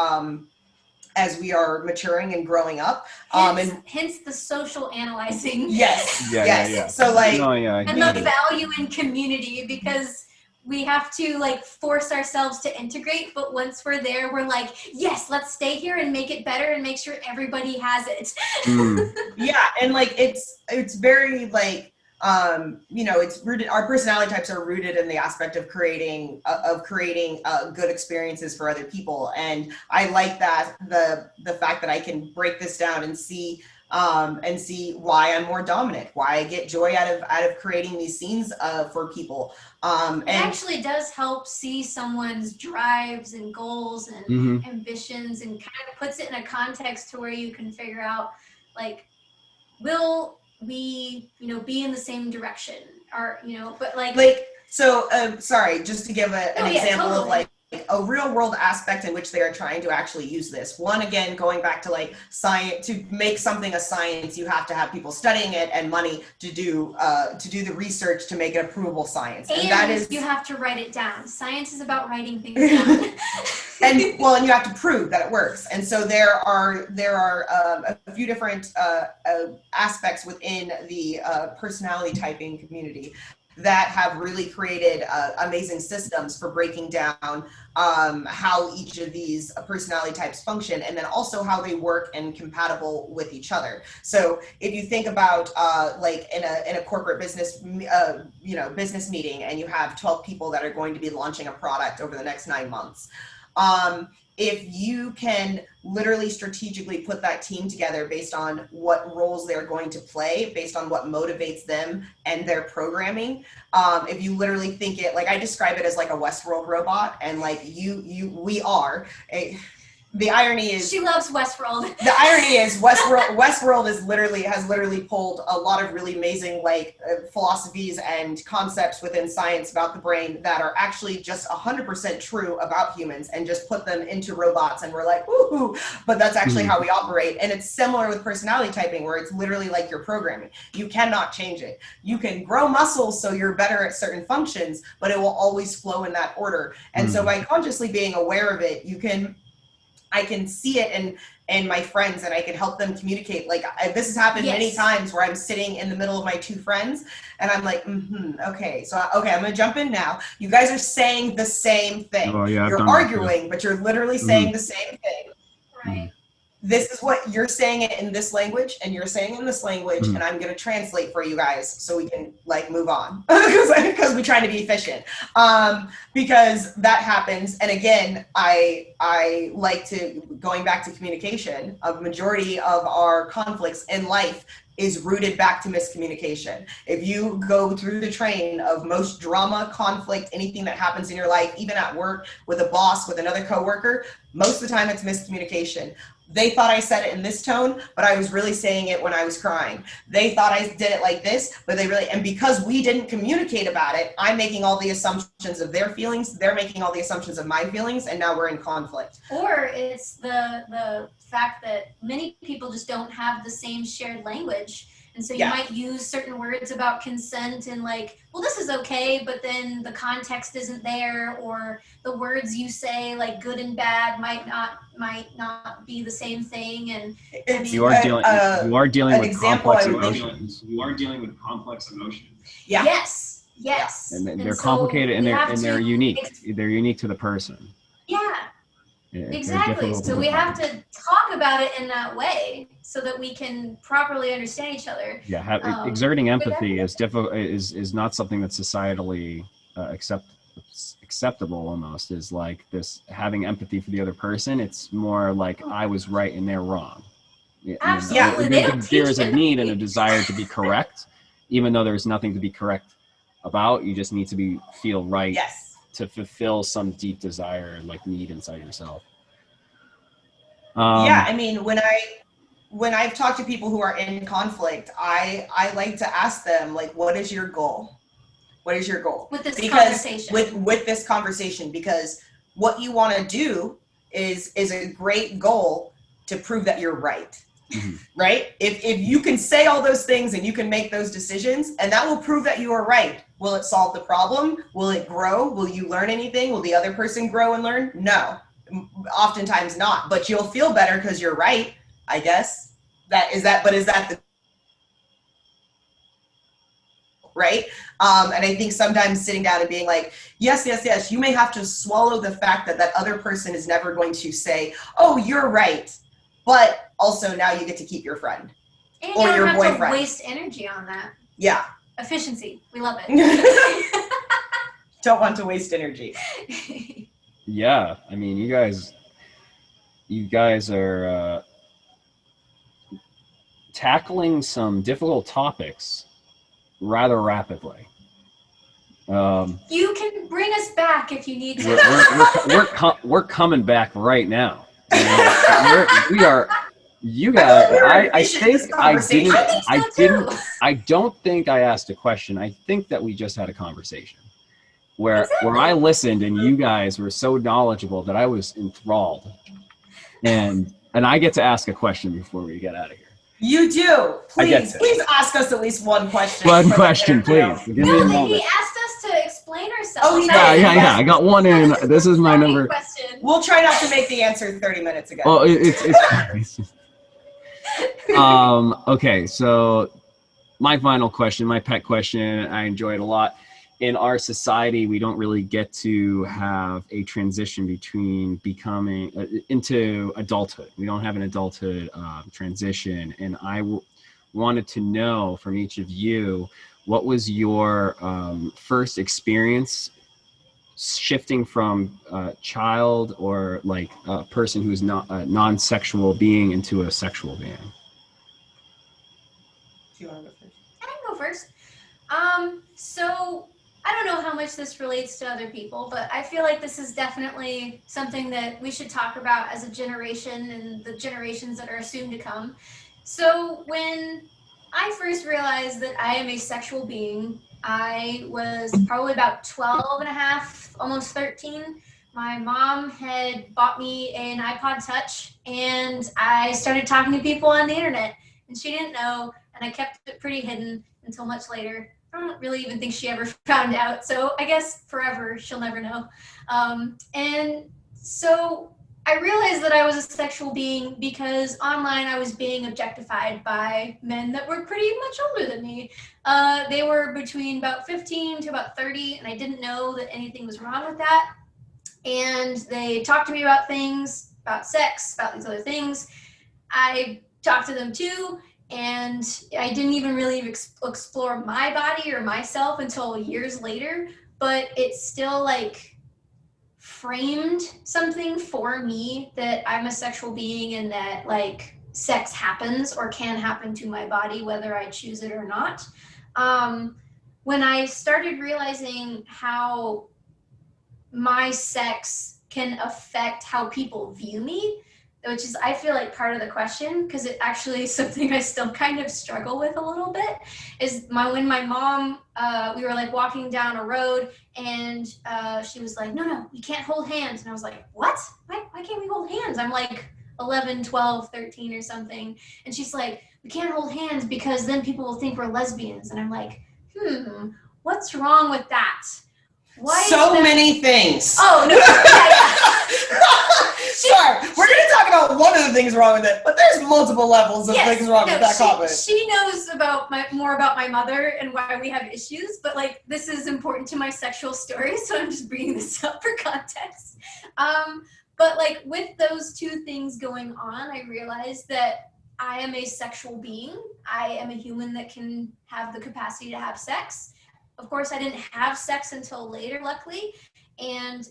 Speaker 2: are maturing and growing up.
Speaker 3: Hence the social analyzing.
Speaker 2: Yes.
Speaker 1: Yes. Yeah.
Speaker 2: So like,
Speaker 3: and the value in community, because we have to like force ourselves to integrate, but once we're there, we're like, yes, let's stay here and make it better and make sure everybody has it.
Speaker 2: Yeah, and like it's very like it's rooted. Our personality types are rooted in the aspect of creating good experiences for other people, and I like that the fact that I can break this down and see why I'm more dominant, why I get joy out of creating these scenes for people. It
Speaker 3: actually does help see someone's drives and goals and ambitions, and kind of puts it in a context to where you can figure out like, will we be in the same direction, or but
Speaker 2: sorry, just to give an example of like a real world aspect in which they are trying to actually use this. One, again, going back to like science, to make something a science, you have to have people studying it and money to do the research to make it a provable science.
Speaker 3: And that is, you have to write it down. Science is about writing things down.
Speaker 2: and you have to prove that it works. And so there are a few different aspects within the personality typing community that have really created amazing systems for breaking down how each of these personality types function, and then also how they work and compatible with each other. So if you think about like in a corporate business, business meeting, and you have 12 people that are going to be launching a product over the next 9 months. if you can literally strategically put that team together based on what roles they're going to play, based on what motivates them and their programming, if you literally think it, like I describe it as like a Westworld robot, and like we are the irony is
Speaker 3: she loves Westworld.
Speaker 2: The irony is Westworld has literally pulled a lot of really amazing philosophies and concepts within science about the brain that are actually just 100% true about humans, and just put them into robots, and we're like, woohoo! But that's actually how we operate. And it's similar with personality typing, where it's literally like your programming. You cannot change it. You can grow muscles so you're better at certain functions, but it will always flow in that order. And so by consciously being aware of it, I can see it in my friends, and I can help them communicate. Like this has happened many times where I'm sitting in the middle of my two friends, and I'm like, okay, I'm gonna jump in now. You guys are saying the same thing.
Speaker 1: Oh, yeah,
Speaker 2: you're arguing, but you're literally saying the same thing.
Speaker 3: Right.
Speaker 2: This is what you're saying it in this language, and you're saying in this language, and I'm going to translate for you guys so we can like move on because we're trying to be efficient. Because that happens. And again, I like to, going back to communication, a majority of our conflicts in life is rooted back to miscommunication. If you go through the train of most drama, conflict, anything that happens in your life, even at work, with a boss, with another coworker, most of the time it's miscommunication. They thought I said it in this tone, but I was really saying it when I was crying. They thought I did it like this, but and because we didn't communicate about it, I'm making all the assumptions of their feelings, they're making all the assumptions of my feelings, and now we're in conflict.
Speaker 3: Or it's the fact that many people just don't have the same shared language. And so you might use certain words about consent and like, well, this is okay, but then the context isn't there, or the words you say, like good and bad, might not be the same thing. And I mean,
Speaker 1: you are dealing with complex emotions. You are dealing with complex emotions.
Speaker 2: Yeah.
Speaker 3: Yes.
Speaker 1: And they're complicated, and they're unique. They're unique to the person.
Speaker 3: Yeah. Exactly. So we have to talk about it in that way so that we can properly understand each other.
Speaker 1: Yeah, exerting empathy is difficult. Is not something that's societally acceptable. Almost is like this having empathy for the other person. It's more like I was right and they're wrong.
Speaker 3: Absolutely.
Speaker 1: There is a need and a desire to be correct, even though there's nothing to be correct about. You just need to feel right.
Speaker 2: Yes.
Speaker 1: To fulfill some deep desire and like need inside yourself.
Speaker 2: I mean, when I've talked to people who are in conflict, I like to ask them, like, what is your goal? What is your goal?
Speaker 3: With this conversation.
Speaker 2: With this conversation, because what you want to do is a great goal to prove that you're right. Right? If you can say all those things and you can make those decisions, and that will prove that you are right. Will it solve the problem? Will it grow? Will you learn anything? Will the other person grow and learn? No, oftentimes not, but you'll feel better because you're right, I guess. Is that the right? And I think sometimes sitting down and being like, yes, you may have to swallow the fact that other person is never going to say, oh, you're right. But also now you get to keep your friend
Speaker 3: and
Speaker 2: or your boyfriend.
Speaker 3: You don't have to waste energy on that.
Speaker 2: Yeah.
Speaker 3: Efficiency. We love it.
Speaker 2: Don't want to waste energy.
Speaker 1: Yeah. I mean, you guys are tackling some difficult topics rather rapidly.
Speaker 3: You can bring us back if you need to.
Speaker 1: We're coming back right now. We are. You guys, I don't think I asked a question. I think that we just had a conversation where I listened and you guys were so knowledgeable that I was enthralled. And I get to ask a question before we get out of here.
Speaker 2: You do. Please ask us at least one question.
Speaker 1: One question, please. Give me a moment.
Speaker 3: He asked us to explain ourselves.
Speaker 2: Oh,
Speaker 1: yeah. I got one in. This is my number.
Speaker 3: Question.
Speaker 2: We'll try not to make the answer 30 minutes ago.
Speaker 1: Well, it's okay, so my final question, my pet question, I enjoy it a lot. In our society, we don't really get to have a transition between becoming into adulthood. We don't have an adulthood transition. And I wanted to know from each of you, what was your first experience shifting from a child or like a person who's not a non-sexual being into a sexual being?
Speaker 2: Do you want to go first?
Speaker 3: I can go first. So I don't know how much this relates to other people, but I feel like this is definitely something that we should talk about as a generation and the generations that are soon to come. So when I first realized that I am a sexual being, I was probably about 12 and a half, almost 13. My mom had bought me an iPod Touch, and I started talking to people on the internet, and she didn't know, and I kept it pretty hidden until much later. I don't really even think she ever found out, so I guess forever she'll never know. And so I realized that I was a sexual being because online I was being objectified by men that were pretty much older than me. They were between about 15 to about 30, and I didn't know that anything was wrong with that. And they talked to me about things, about sex, about these other things. I talked to them too, and I didn't even really explore my body or myself until years later, but it still like framed something for me that I'm a sexual being and that like sex happens or can happen to my body whether I choose it or not. When I started realizing how my sex can affect how people view me, which is I feel like part of the question, because it actually is something I still kind of struggle with a little bit, is when my mom, we were like walking down a road, and she was like, no, we can't hold hands. And I was like, what? Why can't we hold hands? I'm like 11, 12, 13 or something. And she's like, we can't hold hands because then people will think we're lesbians. And I'm like, what's wrong with that? Why
Speaker 2: so many things.
Speaker 3: Oh, no.
Speaker 2: Sure, we're going to talk about one of the things wrong with it, but there's multiple levels of things wrong with that comment.
Speaker 3: She knows more about my mother and why we have issues, but like this is important to my sexual story, so I'm just bringing this up for context. But like with those two things going on, I realized that I am a sexual being. I am a human that can have the capacity to have sex. Of course, I didn't have sex until later, luckily, and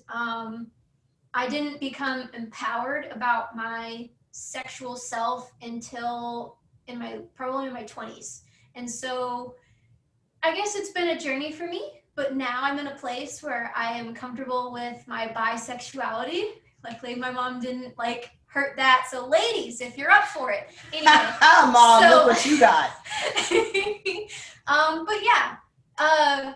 Speaker 3: I didn't become empowered about my sexual self until probably in my 20s. And so I guess it's been a journey for me, but now I'm in a place where I am comfortable with my bisexuality. Luckily, my mom didn't like hurt that. So ladies, if you're up for it. Anyway,
Speaker 2: Mom, look what you got.
Speaker 3: But yeah,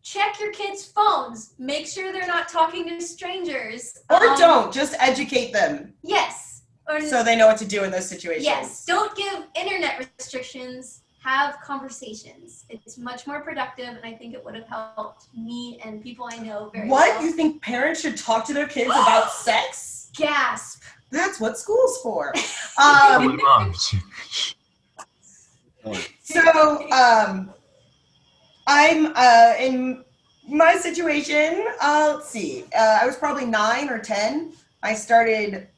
Speaker 3: check your kids' phones. Make sure they're not talking to strangers.
Speaker 2: Or don't. Just educate them.
Speaker 3: Yes.
Speaker 2: So they know what to do in those situations.
Speaker 3: Yes. Don't give internet restrictions. Have conversations. It's much more productive, and I think it would have helped me and people I know very well.
Speaker 2: You think parents should talk to their kids about sex?
Speaker 3: Gasp.
Speaker 2: That's what school's for.
Speaker 1: My mom.
Speaker 2: So, I'm in my situation, let's see, I was probably 9 or 10. I started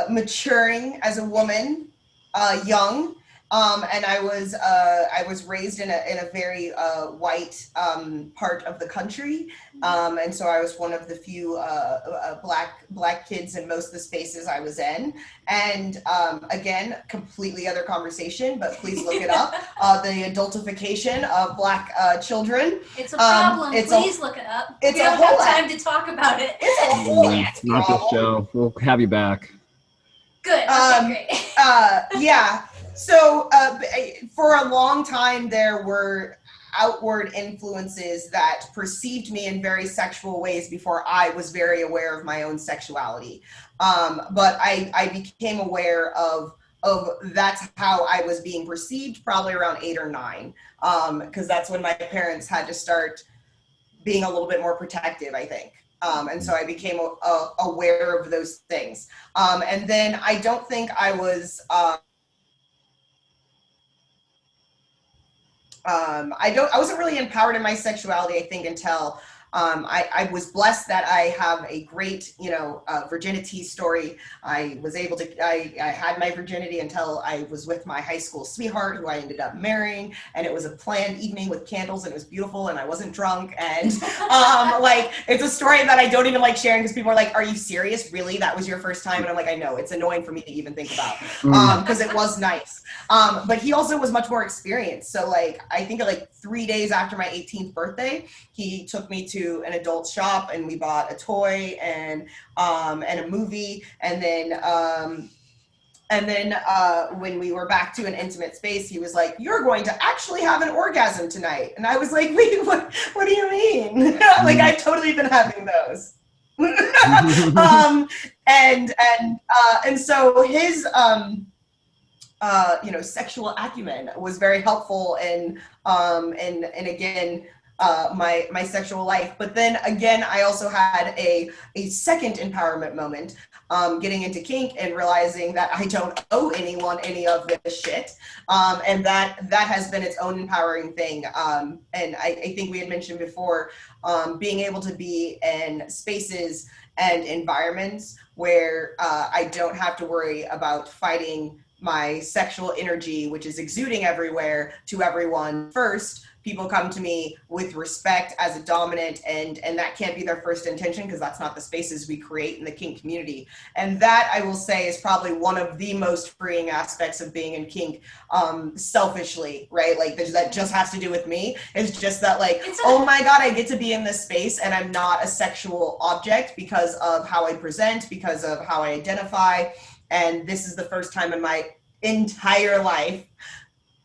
Speaker 2: maturing as a woman, young, and I was raised in a very white part of the country, and so I was one of the few black kids in most of the spaces I was in. And again, completely other conversation, but please look it up. The adultification of black children.
Speaker 3: It's a problem. Please look it up. We don't have time to talk about it.
Speaker 2: It's a whole
Speaker 1: not this show. We'll have you back.
Speaker 3: Good. Okay, great.
Speaker 2: Yeah. So for a long time, there were outward influences that perceived me in very sexual ways before I was very aware of my own sexuality. But I became aware of that's how I was being perceived probably around 8 or 9, because that's when my parents had to start being a little bit more protective, I think. And so I became aware of those things. And then I don't think I was, I wasn't really empowered in my sexuality, I think, until I was blessed that I have a great, virginity story. I was able to, I had my virginity until I was with my high school sweetheart, who I ended up marrying, and it was a planned evening with candles, and it was beautiful, and I wasn't drunk, and it's a story that I don't even like sharing because people are like, "Are you serious? Really? That was your first time?" And I'm like, "I know, it's annoying for me to even think about," because it was nice. But he also was much more experienced. So I think 3 days after my 18th birthday, he took me to an adult shop, and we bought a toy and a movie, and then when we were back to an intimate space, he was like, "You're going to actually have an orgasm tonight." And I was like, "Wait, what do you mean?" I've totally been having those. And so his sexual acumen was very helpful in again my sexual life. But then again, I also had a second empowerment moment, getting into kink and realizing that I don't owe anyone any of this shit, and that has been its own empowering thing. And I think we had mentioned before, being able to be in spaces and environments where I don't have to worry about fighting my sexual energy, which is exuding everywhere to everyone. First, people come to me with respect as a dominant, and that can't be their first intention, because that's not the spaces we create in the kink community. And that, I will say, is probably one of the most freeing aspects of being in kink, selfishly, right? That just has to do with me. It's just that oh my God, I get to be in this space and I'm not a sexual object because of how I present, because of how I identify. And this is the first time in my entire life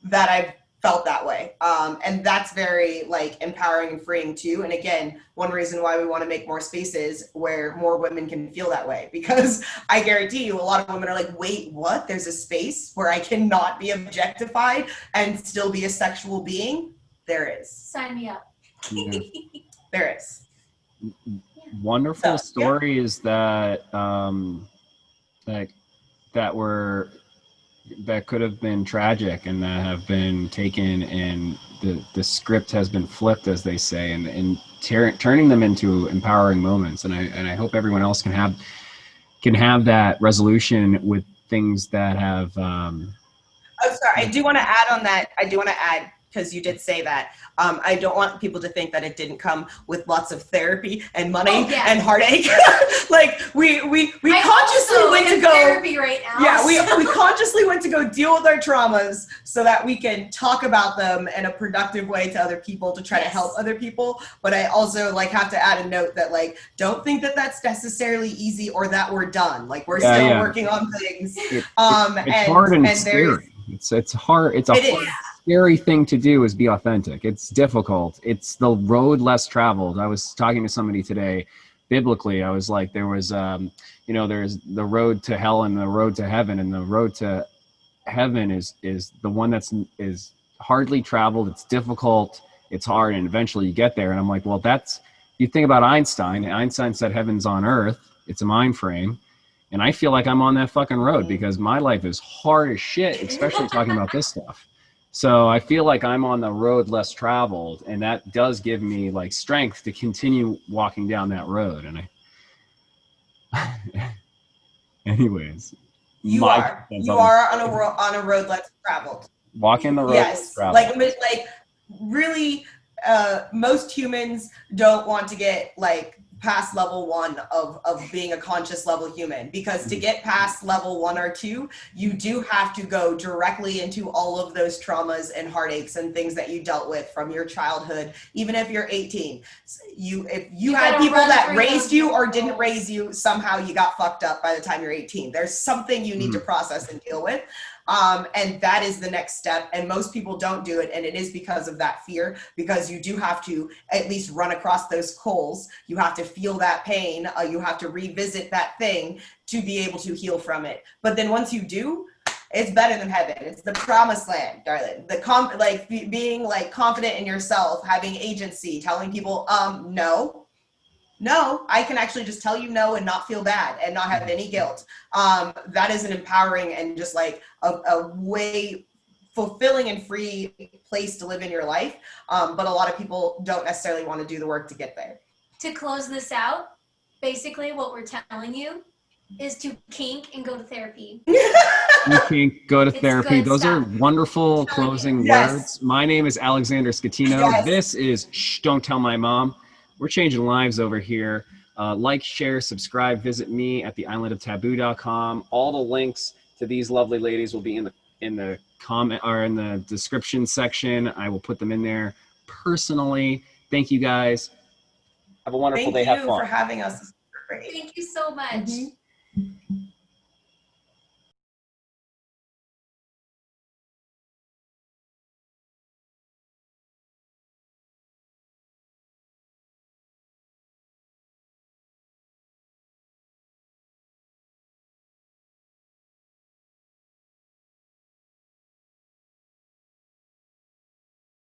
Speaker 2: that I've felt that way. And that's very empowering and freeing too. And again, one reason why we want to make more spaces where more women can feel that way, because I guarantee you a lot of women are like, "Wait, what? There's a space where I cannot be objectified and still be a sexual being?" There is.
Speaker 3: Sign me up.
Speaker 1: Yeah.
Speaker 2: There is.
Speaker 1: Wonderful stories that that could have been tragic and that have been taken, and the script has been flipped, as they say, and turning them into empowering moments. And I hope everyone else can have that resolution with things that have.
Speaker 2: Oh, sorry. I do want to add on that. Because you did say that. I don't want people to think that it didn't come with lots of therapy and money and heartache. we consciously went to go
Speaker 3: therapy right now.
Speaker 2: Yeah, we consciously went to go deal with our traumas so that we can talk about them in a productive way to other people, to try to help other people. But I also have to add a note that don't think that that's necessarily easy or that we're done. We're still working on things.
Speaker 1: It's hard and scary. It's hard. It's a scary thing to do, is be authentic. It's difficult. It's the road less traveled. I was talking to somebody today, biblically. I was like, there was, there's the road to hell and the road to heaven, and the road to heaven is the one is hardly traveled. It's difficult. It's hard, and eventually you get there. And I'm like, well, you think about Einstein. Einstein said heaven's on earth. It's a mind frame. And I feel like I'm on that fucking road because my life is hard as shit, especially talking about this stuff. So I feel like I'm on the road less traveled, and that does give me strength to continue walking down that road. And anyways,
Speaker 2: you are on a road less traveled.
Speaker 1: Walking the road less traveled.
Speaker 2: Really, most humans don't want to get past level 1 of being a conscious level human, because to get past level 1 or 2, you do have to go directly into all of those traumas and heartaches and things that you dealt with from your childhood. Even if you're 18, if you had people that raised you or didn't raise you, somehow you got fucked up by the time you're 18. There's something you need to process and deal with. And that is the next step. And most people don't do it. And it is because of that fear, because you do have to at least run across those coals. You have to feel that pain. You have to revisit that thing to be able to heal from it. But then once you do, it's better than heaven. It's the promised land, darling. Being confident in yourself, having agency, telling people, no, I can actually just tell you no and not feel bad and not have any guilt. That is an empowering and just a way fulfilling and free place to live in your life. But a lot of people don't necessarily want to do the work to get there.
Speaker 3: to close this out, basically what we're telling you is to kink and go to therapy.
Speaker 1: Kink, go to
Speaker 3: It's
Speaker 1: therapy.
Speaker 3: good
Speaker 1: Those are
Speaker 3: stuff.
Speaker 1: wonderful
Speaker 3: I'm telling you.
Speaker 1: closing
Speaker 2: Yes.
Speaker 1: words. My name is Alexander Scatino.
Speaker 2: Yes.
Speaker 1: This is Shh, Don't Tell My Mom. We're changing lives over here. Like, share, subscribe. Visit me at theislandoftaboo.com. All the links to these lovely ladies will be in the comment or in the description section. I will put them in there personally. Thank you guys. Have a wonderful
Speaker 2: Thank
Speaker 1: day. Have
Speaker 2: you
Speaker 1: fun.
Speaker 2: for having us. This is great.
Speaker 3: Thank you so much.
Speaker 2: Mhm.